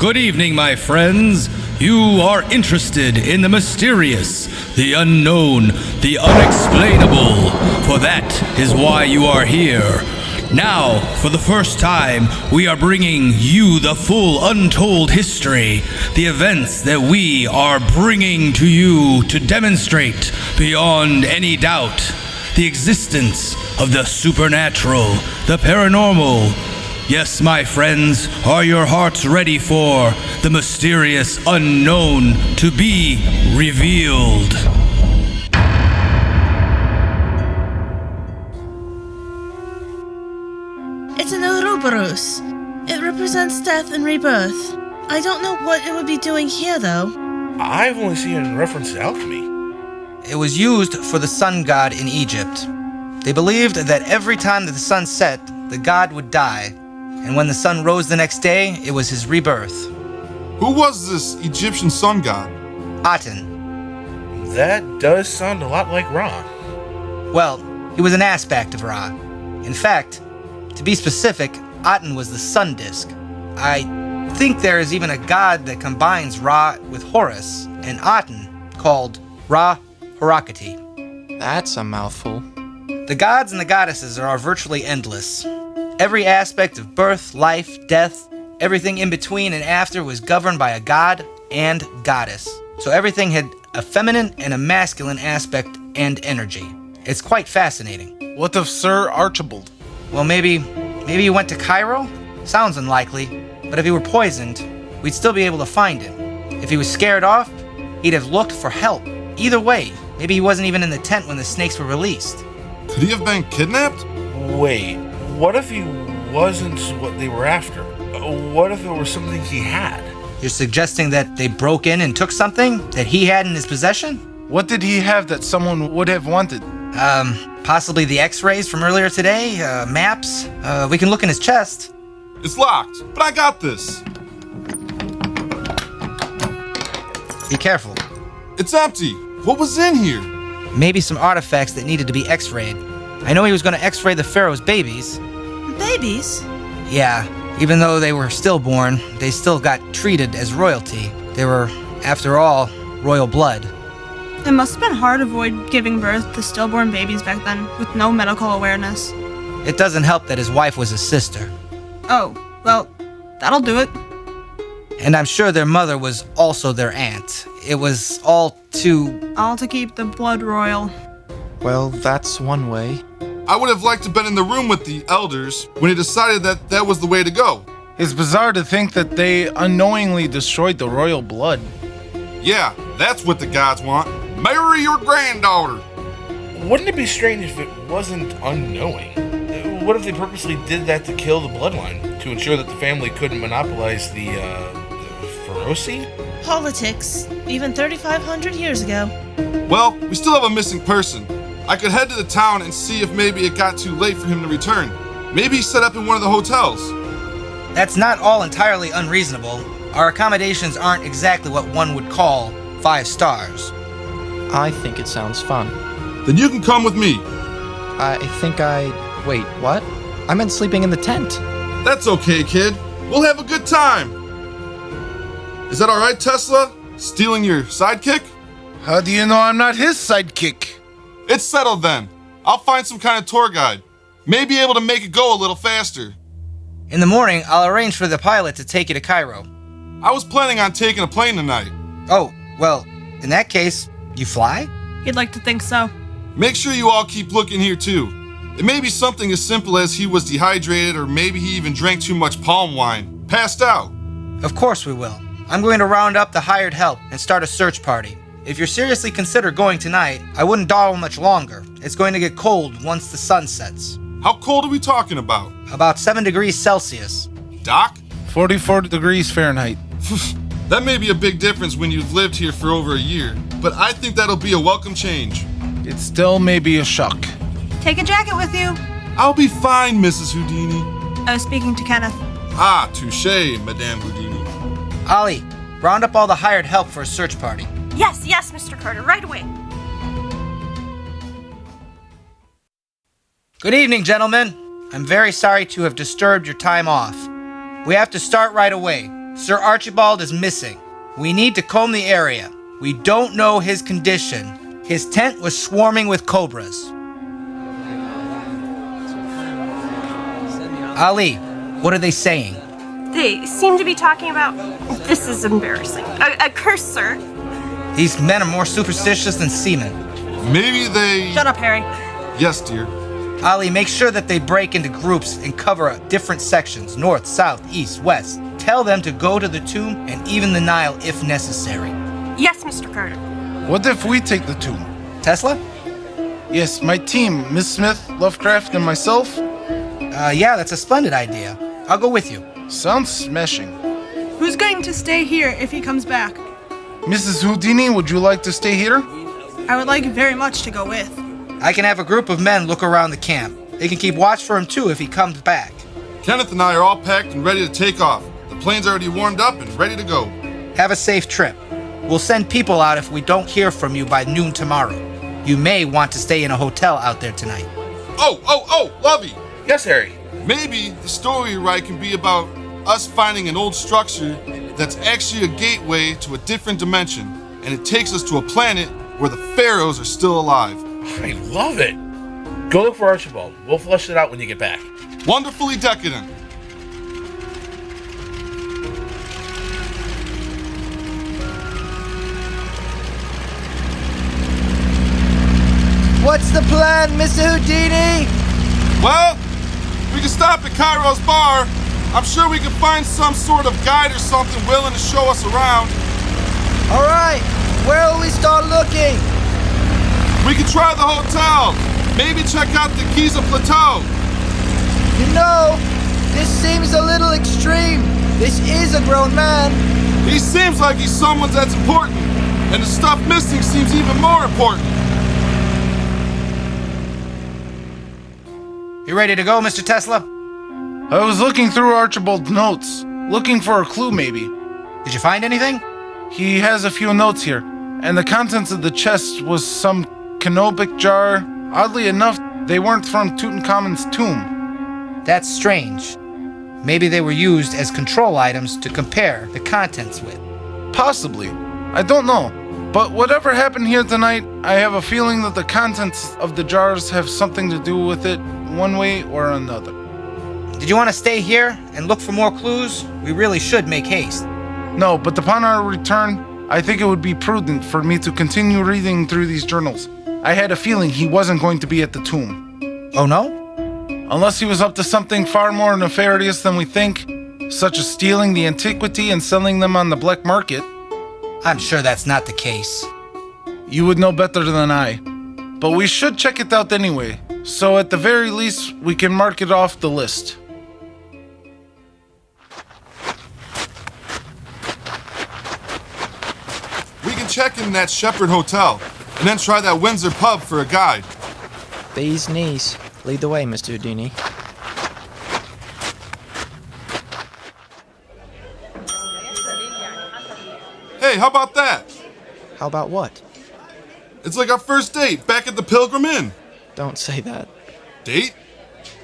Good evening, my friends. You are interested in the mysterious, the unknown, the unexplainable. For that is why you are here. Now, for the first time, we are bringing you the full untold history, the events that we are bringing to you to demonstrate beyond any doubt the existence of the supernatural, the paranormal. Yes, my friends, are your hearts ready for the mysterious unknown to be revealed? It's an Ouroboros. It represents death and rebirth. I don't know what it would be doing here, though. I've only seen it in reference to alchemy. It was used for the sun god in Egypt. They believed that every time that the sun set, the god would die. And when the sun rose the next day, it was his rebirth. Who was this Egyptian sun god? Aten. That does sound a lot like Ra. Well, he was an aspect of Ra. In fact, to be specific, Aten was the sun disk. I think there is even a god that combines Ra with Horus and Aten called Ra Horakati. That's a mouthful. The gods and the goddesses are virtually endless. Every aspect of birth, life, death, everything in between and after was governed by a god and goddess. So everything had a feminine and a masculine aspect and energy. It's quite fascinating. What of Sir Archibald? Well, maybe he went to Cairo? Sounds unlikely. But if he were poisoned, we'd still be able to find him. If he was scared off, he'd have looked for help. Either way, maybe he wasn't even in the tent when the snakes were released. Could he have been kidnapped? Wait, what if he wasn't what they were after? What if it was something he had? You're suggesting that they broke in and took something that he had in his possession? What did he have that someone would have wanted? Possibly the x-rays from earlier today, maps. We can look in his chest. It's locked, but I got this. Be careful. It's empty. What was in here? Maybe some artifacts that needed to be x-rayed. I know he was going to x-ray the pharaoh's babies. Babies? Yeah, even though they were stillborn, they still got treated as royalty. They were, after all, royal blood. It must have been hard to avoid giving birth to stillborn babies back then, with no medical awareness. It doesn't help that his wife was his sister. Oh, well, that'll do it. And I'm sure their mother was also their aunt. It was all to keep the blood royal. Well, that's one way. I would have liked to have been in the room with the elders when they decided that that was the way to go. It's bizarre to think that they unknowingly destroyed the royal blood. Yeah, that's what the gods want. Marry your granddaughter. Wouldn't it be strange if it wasn't unknowing? What if they purposely did that to kill the bloodline, to ensure that the family couldn't monopolize the feroci? Politics, even 3,500 years ago. Well, we still have a missing person. I could head to the town and see if maybe it got too late for him to return. Maybe he's set up in one of the hotels. That's not all entirely unreasonable. Our accommodations aren't exactly what one would call 5 stars. I think it sounds fun. Then you can come with me. Wait, what? I meant sleeping in the tent. That's okay, kid. We'll have a good time. Is that all right, Tesla? Stealing your sidekick? How do you know I'm not his sidekick? It's settled then. I'll find some kind of tour guide. May be able to make it go a little faster. In the morning, I'll arrange for the pilot to take you to Cairo. I was planning on taking a plane tonight. Oh, well, in that case, you fly? You'd like to think so. Make sure you all keep looking here too. It may be something as simple as he was dehydrated, or maybe he even drank too much palm wine. Passed out. Of course we will. I'm going to round up the hired help and start a search party. If you're seriously consider going tonight, I wouldn't dawdle much longer. It's going to get cold once the sun sets. How cold are we talking about? About 7 degrees Celsius. Doc? 44 degrees Fahrenheit. That may be a big difference when you've lived here for over a year, but I think that'll be a welcome change. It still may be a shock. Take a jacket with you. I'll be fine, Mrs. Houdini. I was speaking to Kenneth. Ah, touche, Madame Houdini. Ollie, round up all the hired help for a search party. Yes, Mr. Carter, right away. Good evening, gentlemen. I'm very sorry to have disturbed your time off. We have to start right away. Sir Archibald is missing. We need to comb the area. We don't know his condition. His tent was swarming with cobras. Ali, what are they saying? They seem to be talking about. This is embarrassing. A curse, sir. These men are more superstitious than seamen. Maybe they... Shut up, Harry. Yes, dear. Ali, make sure that they break into groups and cover different sections, north, south, east, west. Tell them to go to the tomb and even the Nile if necessary. Yes, Mr. Carter. What if we take the tomb? Tesla? Yes, my team, Miss Smith, Lovecraft, and myself. Yeah, that's a splendid idea. I'll go with you. Sounds smashing. Who's going to stay here if he comes back? Mrs. Houdini, would you like to stay here? I would like very much to go with. I can have a group of men look around the camp. They can keep watch for him too if he comes back. Kenneth and I are all packed and ready to take off. The plane's already warmed up and ready to go. Have a safe trip. We'll send people out if we don't hear from you by noon tomorrow. You may want to stay in a hotel out there tonight. Oh, Lovey! Yes, Harry. Maybe the story you write can be about us finding an old structure that's actually a gateway to a different dimension, and it takes us to a planet where the pharaohs are still alive. I love it. Go look for Archibald. We'll flush it out when you get back. Wonderfully decadent. What's the plan, Mr. Houdini? Well, we can stop at Cairo's bar. I'm sure we can find some sort of guide or something willing to show us around. All right, where will we start looking? We could try the hotel. Maybe check out the Giza Plateau. You know, this seems a little extreme. This is a grown man. He seems like he's someone that's important, and the stuff missing seems even more important. You ready to go, Mr. Tesla? I was looking through Archibald's notes, looking for a clue maybe. Did you find anything? He has a few notes here, and the contents of the chest was some canopic jar. Oddly enough, they weren't from Tutankhamun's tomb. That's strange. Maybe they were used as control items to compare the contents with. Possibly. I don't know. But whatever happened here tonight, I have a feeling that the contents of the jars have something to do with it, one way or another. Did you want to stay here and look for more clues? We really should make haste. No, but upon our return, I think it would be prudent for me to continue reading through these journals. I had a feeling he wasn't going to be at the tomb. Oh no? Unless he was up to something far more nefarious than we think, such as stealing the antiquity and selling them on the black market. I'm sure that's not the case. You would know better than I. But we should check it out anyway, so at the very least, we can mark it off the list. We can check in that Shepherd Hotel, and then try that Windsor pub for a guide. Bee's knees. Lead the way, Mr. Houdini. Hey, how about that? How about what? It's like our first date back at the Pilgrim Inn. Don't say that. Date?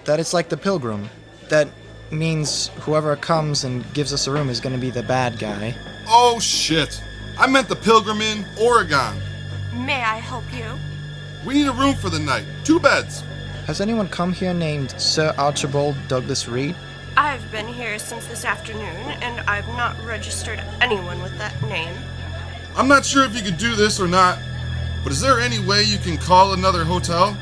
That it's like the Pilgrim. That means whoever comes and gives us a room is gonna be the bad guy. Oh, shit. I meant the Pilgrim Inn, Oregon. May I help you? We need a room for the night. 2 beds. Has anyone come here named Sir Archibald Douglas Reed? I've been here since this afternoon, and I've not registered anyone with that name. I'm not sure if you could do this or not, but is there any way you can call another hotel?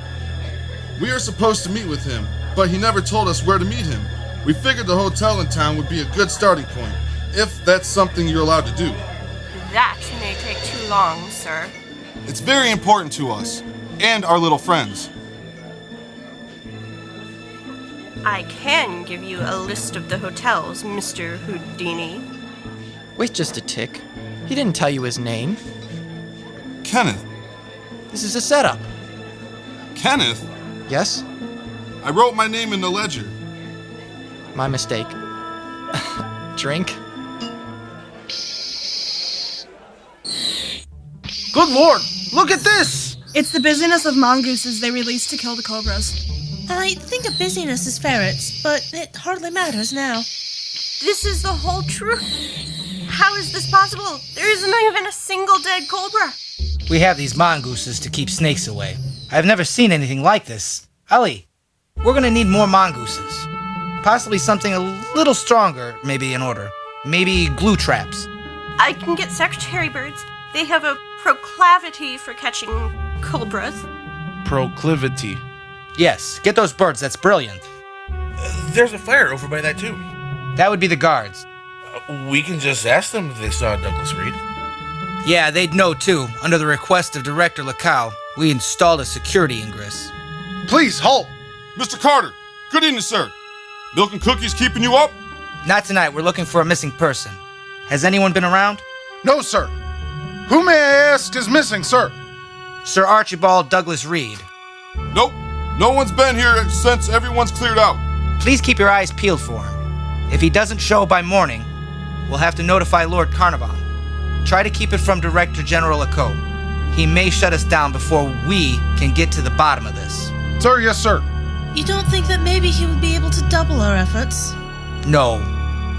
We are supposed to meet with him, but he never told us where to meet him. We figured the hotel in town would be a good starting point, if that's something you're allowed to do. That may take too long, sir. It's very important to us, and our little friends. I can give you a list of the hotels, Mr. Houdini. Wait just a tick. He didn't tell you his name. Kenneth. This is a setup. Kenneth? Yes? I wrote my name in the ledger. My mistake. Drink? Good lord! Look at this! It's the busyness of mongooses they release to kill the cobras. I think of busyness as ferrets, but it hardly matters now. This is the whole truth. How is this possible? There isn't even a single dead cobra. We have these mongooses to keep snakes away. I've never seen anything like this. Ali, we're gonna need more mongooses. Possibly something a little stronger, maybe in order. Maybe glue traps. I can get secretary birds. They have a proclivity for catching cobras. Proclivity. Yes, get those birds, that's brilliant. There's a fire over by that, too. That would be the guards. We can just ask them if they saw Douglas Reed. Yeah, they'd know too. Under the request of Director Luca, we installed a security ingress. Please, halt! Mr. Carter! Good evening, sir. Milk and cookies keeping you up? Not tonight, we're looking for a missing person. Has anyone been around? No, sir. Who, may I ask, is missing, sir? Sir Archibald Douglas Reed. Nope. No one's been here since everyone's cleared out. Please keep your eyes peeled for him. If he doesn't show by morning, we'll have to notify Lord Carnarvon. Try to keep it from Director General Lecoq. He may shut us down before we can get to the bottom of this. Sir, yes, sir. You don't think that maybe he would be able to double our efforts? No,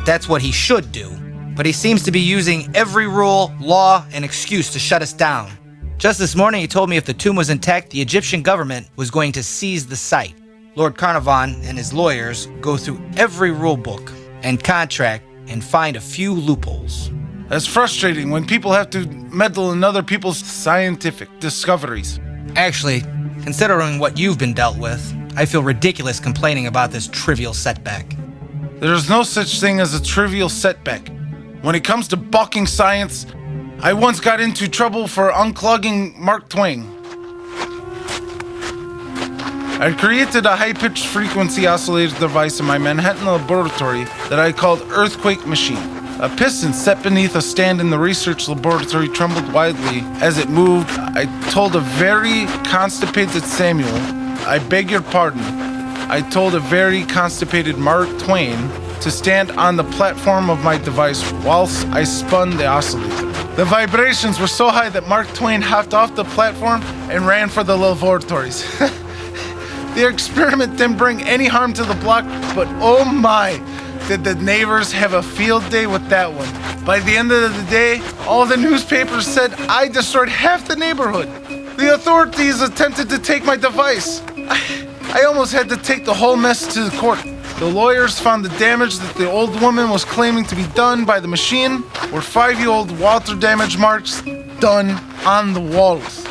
that's what he should do. But he seems to be using every rule, law, and excuse to shut us down. Just this morning he told me if the tomb was intact, the Egyptian government was going to seize the site. Lord Carnarvon and his lawyers go through every rule book and contract and find a few loopholes. That's frustrating when people have to meddle in other people's scientific discoveries. Actually, considering what you've been dealt with, I feel ridiculous complaining about this trivial setback. There's no such thing as a trivial setback. When it comes to bucking science, I once got into trouble for unclogging Mark Twain. I created a high-pitched frequency oscillator device in my Manhattan laboratory that I called Earthquake Machine. A piston set beneath a stand in the research laboratory trembled wildly as it moved. I told a very constipated Samuel, I beg your pardon. I told a very constipated Mark Twain to stand on the platform of my device whilst I spun the oscillator. The vibrations were so high that Mark Twain hopped off the platform and ran for the laboratories. The experiment didn't bring any harm to the block, but oh my, did the neighbors have a field day with that one. By the end of the day, all the newspapers said I destroyed half the neighborhood. The authorities attempted to take my device. I almost had to take the whole mess to the court. The lawyers found the damage that the old woman was claiming to be done by the machine were 5-year-old water damage marks done on the walls.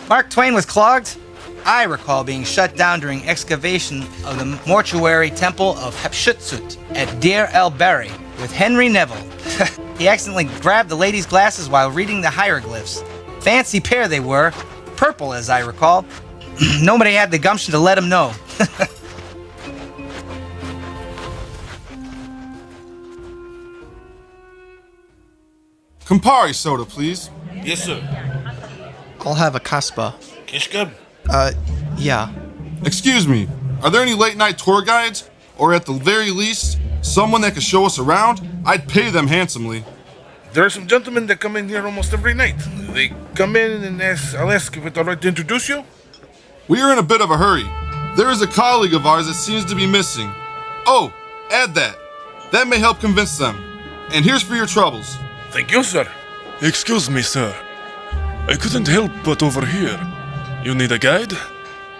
Mark Twain was clogged? I recall being shut down during excavation of the mortuary temple of Hatshepsut at Deir el-Bahari with Henry Neville. He accidentally grabbed the lady's glasses while reading the hieroglyphs. Fancy pair they were, purple as I recall. Nobody had the gumption to let him know. Campari soda, please. Yes, sir. I'll have a Caspa. Kishka? Yeah. Excuse me, are there any late-night tour guides? Or at the very least, someone that could show us around? I'd pay them handsomely. There are some gentlemen that come in here almost every night. They come in and I'll ask if it's all right to introduce you. We are in a bit of a hurry. There is a colleague of ours that seems to be missing. Oh, add that. That may help convince them. And here's for your troubles. Thank you, sir. Excuse me, sir. I couldn't help but overhear. You need a guide?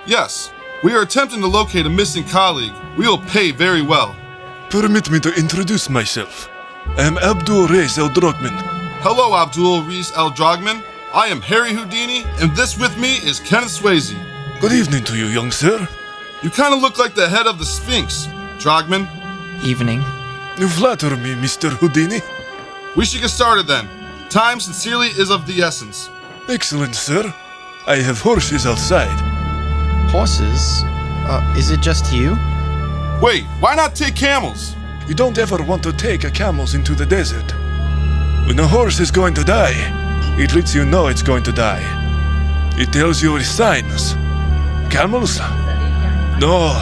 Yes, we are attempting to locate a missing colleague. We will pay very well. Permit me to introduce myself. I am Abdul Reis El Drogman. Hello, Abdul Reis El Drogman. I am Harry Houdini, and this with me is Kenneth Swayze. Good evening to you, young sir. You kind of look like the head of the Sphinx, Drogman. Evening. You flatter me, Mr. Houdini. We should get started then. Time sincerely is of the essence. Excellent, sir. I have horses outside. Horses? Is it just you? Wait, why not take camels? You don't ever want to take a camels into the desert. When a horse is going to die, it lets you know it's going to die. It tells you signs. Camels? No,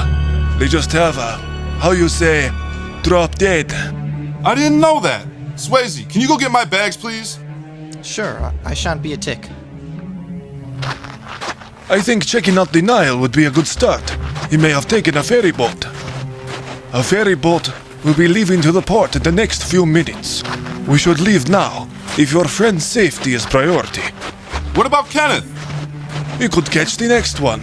they just have a, how you say, drop dead. I didn't know that. Swayze, can you go get my bags, please? Sure, I shan't be a tick. I think checking out the Nile would be a good start. He may have taken a ferry boat. A ferry boat We'll be leaving to the port in the next few minutes. We should leave now, if your friend's safety is priority. What about Kenneth? We could catch the next one.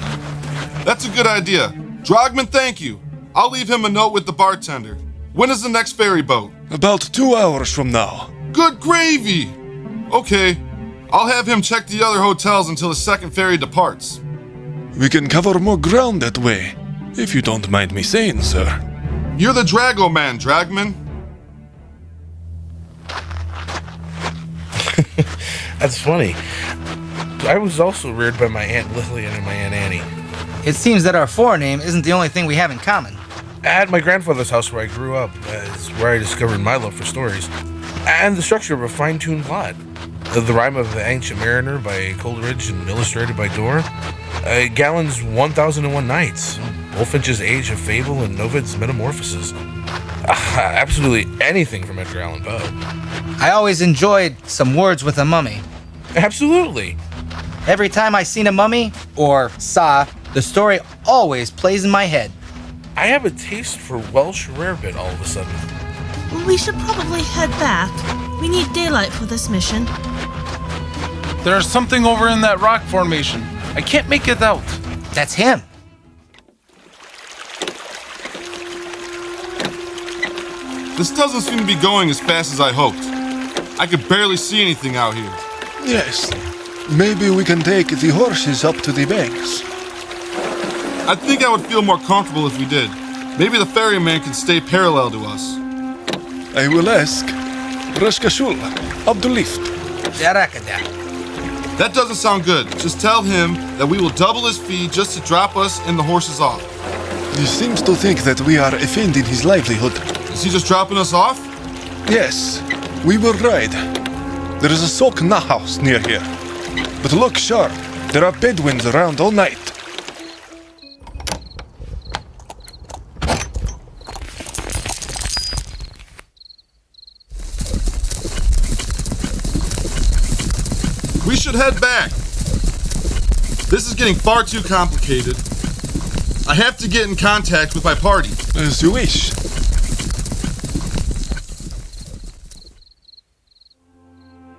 That's a good idea. Drogman, thank you. I'll leave him a note with the bartender. When is the next ferry boat? About 2 hours from now. Good gravy! Okay, I'll have him check the other hotels until the second ferry departs. We can cover more ground that way, if you don't mind me saying, sir. You're the Drago man, Dragman. That's funny. I was also reared by my Aunt Lillian and my Aunt Annie. It seems that our forename isn't the only thing we have in common. At my grandfather's house where I grew up is where I discovered my love for stories. And the structure of a fine-tuned plot. The Rime of the Ancient Mariner by Coleridge and illustrated by Dorr. Gallen's 1001 Nights. Bulfinch's Age of Fable and Novid's Metamorphoses. Absolutely anything from Edgar Allan Poe. I always enjoyed some words with a mummy. Absolutely. Every time I seen a mummy, or saw, the story always plays in my head. I have a taste for Welsh rarebit all of a sudden. We should probably head back. We need daylight for this mission. There's something over in that rock formation. I can't make it out. That's him. This doesn't seem to be going as fast as I hoped. I could barely see anything out here. Yes. Maybe we can take the horses up to the banks. I think I would feel more comfortable if we did. Maybe the ferryman could stay parallel to us. I will ask. Rashkashul, Abdulift. That doesn't sound good. Just tell him that we will double his fee just to drop us and the horses off. He seems to think that we are offending his livelihood. Is he just dropping us off? Yes, we will ride. There is a Sokna house near here. But look sharp, there are Bedouins around all night. We should head back. This is getting far too complicated. I have to get in contact with my party. As you wish.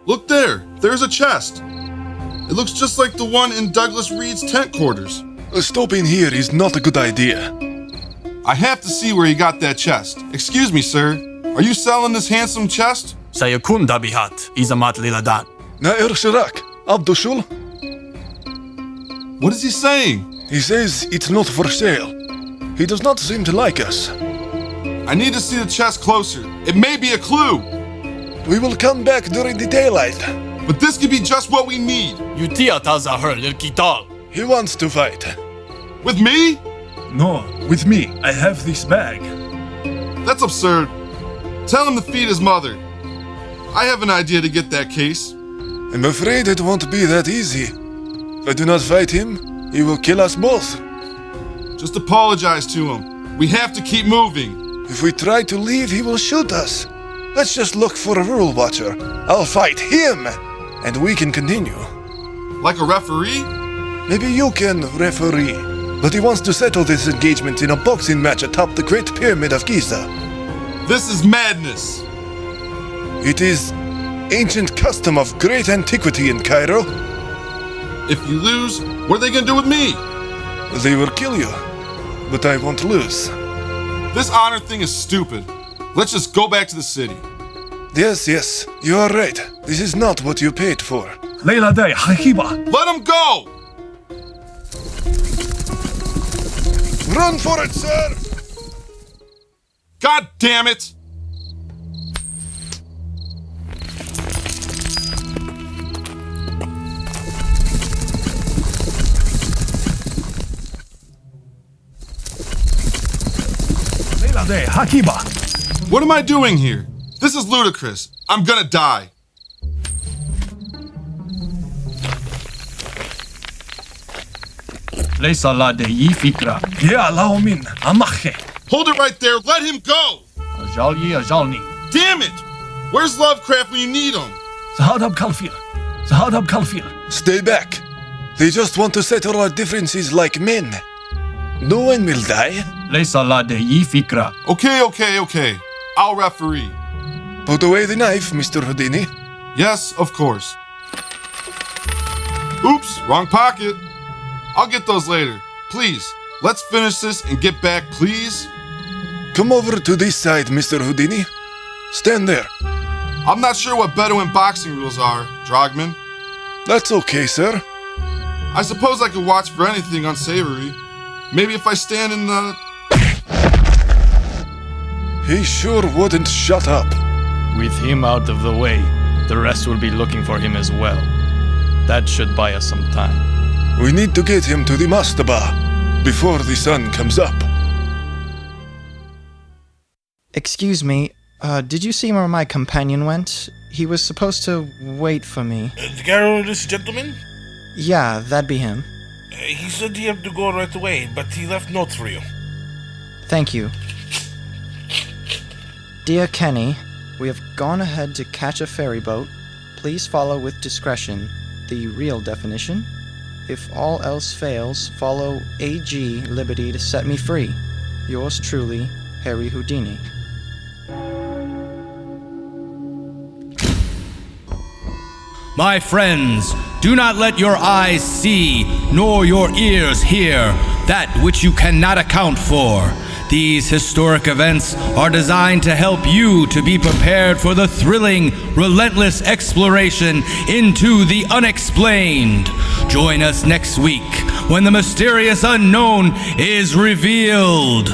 Look there, there's a chest. It looks just like the one in Douglas Reed's tent quarters. Stopping here is not a good idea. I have to see where he got that chest. Excuse me, sir. Are you selling this handsome chest? سيكون دبيهات إذا مات ليلادان. Nair Shirak, Abdushul. What is he saying? He says it's not for sale. He does not seem to like us. I need to see the chest closer. It may be a clue. We will come back during the daylight. But this could be just what we need. يطيع تظهر للقتال. He wants to fight. With me? No, with me. I have this bag. That's absurd. Tell him to feed his mother. I have an idea to get that case. I'm afraid it won't be that easy. If I do not fight him, he will kill us both. Just apologize to him. We have to keep moving. If we try to leave, he will shoot us. Let's just look for a rule watcher. I'll fight him, and we can continue. Like a referee? Maybe you can referee. But he wants to settle this engagement in a boxing match atop the Great Pyramid of Giza. This is madness. It is ancient custom of great antiquity in Cairo. If you lose, what are they gonna do with me? They will kill you, but I won't lose. This honor thing is stupid. Let's just go back to the city. Yes, you are right. This is not what you paid for. Labadie, Hakiba! Let him go! Run for it, sir! God damn it! Labadie, Hakiba! What am I doing here? This is ludicrous. I'm gonna die. ليس لدي فكرة. يا الله من أمخي. Hold it right there. Let him go. أجالني. Damn it! Where's Lovecraft when you need him? سهادب كالفيل. Stay back. They just want to settle our differences like men. No one will die. ليس لدي فكرة. Okay. I'll referee. Put away the knife, Mr. Houdini. Yes, of course. Oops, wrong pocket. I'll get those later. Please, let's finish this and get back, please. Come over to this side, Mr. Houdini. Stand there. I'm not sure what Bedouin boxing rules are, Drogman. That's okay, sir. I suppose I could watch for anything unsavory. Maybe if I stand in the... He sure wouldn't shut up. With him out of the way, the rest will be looking for him as well. That should buy us some time. We need to get him to the mastaba before the sun comes up. Excuse me, did you see where my companion went? He was supposed to wait for me. The guy, this gentleman? Yeah, that'd be him. He said he had to go right away, but he left notes for you. Thank you. Dear Kenny, we have gone ahead to catch a ferry boat. Please follow with discretion the real definition. If all else fails, follow AG Labadie to set me free. Yours truly, Harry Houdini. My friends, do not let your eyes see, nor your ears hear, that which you cannot account for. These historic events are designed to help you to be prepared for the thrilling, relentless exploration into the unexplained. Join us next week when the mysterious unknown is revealed.